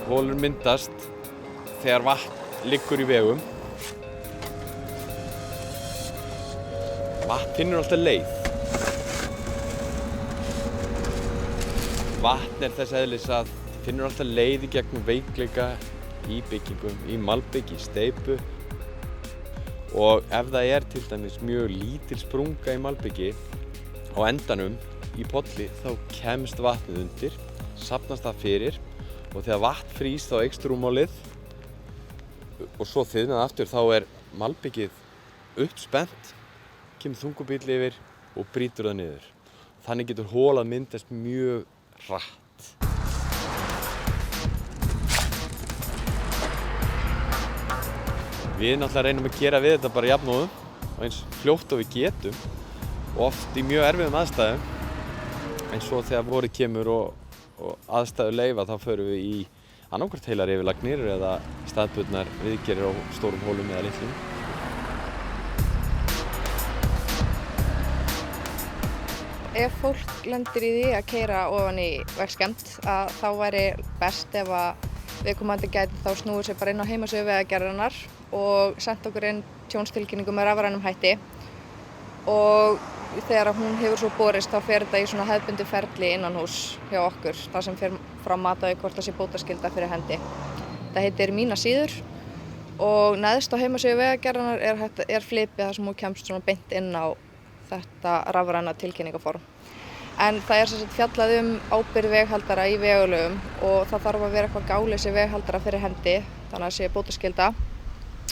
Holur myndast þegar vatn liggur í vegum. Vatn finnur alltaf leið. Vatn þess eðlis að finnur alltaf leið í gegnum veikleika í byggingum, í malbyggi, í steypu. Og ef það til dæmis mjög lítil sprunga í malbyggi á endanum í polli þá kemst vatnið undir, safnast það fyrir og þegar vatn frýs þá eykst rúmmálið og svo þiðnað aftur þá malbyggið uppspennt, kemur þungubíll yfir og brýtur það niður. Þannig getur hola myndast mjög hratt. Við náttúrulega reynum að gera við þetta bara jafnóðum og eins fljótt og við getum og oft í mjög erfiðum aðstæðum. En svo þegar vorið kemur og aðstæður leyfa þá förum við í annaðhvort heilar yfirlagnir eða staðbundnar viðgerðir á stórum holum eða litlum. Ef fólk lendir í því að keyra ofan í vegskemmd þá væri best ef að viðkomandi gæti þá snúið sér bara inn á heimasíðu Vegagerðarinnar og sent okkur inn tjónstilkynningu með rafrænum hætti og þegar hún hefur svo borist þá fer þetta í svona hefðbundið ferli innanhús hjá okkur þar sem fer fram mat á hvort það sé bótaskylda fyrir hendi. Það heitir Mínar síður og neðst á heimasíðu Vegagerðarinnar er flipið þar sem hún kemst svona beint inn á þetta rafræna tilkynningaform. En það sem sagt fjallað ábyrgð veghaldara í vegalögum og það þarf að vera eitthvað gáleysi veghaldara fyrir hendi, þannig að það sé bótaskylda.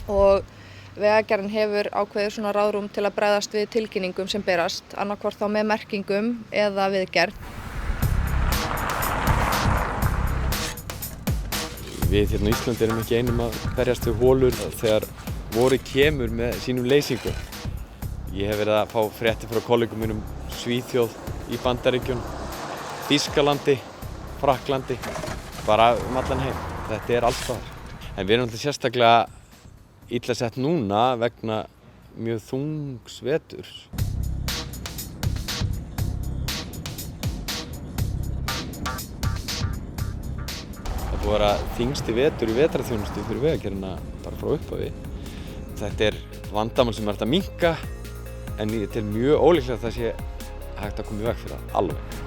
Og Vegagerðin hefur ákveðið svona ráðrúm til að bregðast við tilkynningum sem berast, annaðhvort þá með merkingum eða viðgerð. Við hérna á Íslandi erum ekki einum að berjast við holur þegar vorið kemur með sínum leysingum. Ég hef verið að fá fréttir frá kollegum mínum Svíþjóð, í Bandaríkjunum, Þýskalandi, Frakklandi, bara allan heim. Þetta alls staðar. En við erum alltaf sérstaklega illa sett núna vegna mjög þungs veturs. Það búið að vera þyngsti vetur í vetrarþjónustu fyrir Vegagerðina bara frá upphafi. Þetta vandamál sem hægt að minnka en ég tel mjög ólíklegt að það sé hægt að koma í veg fyrir það alveg.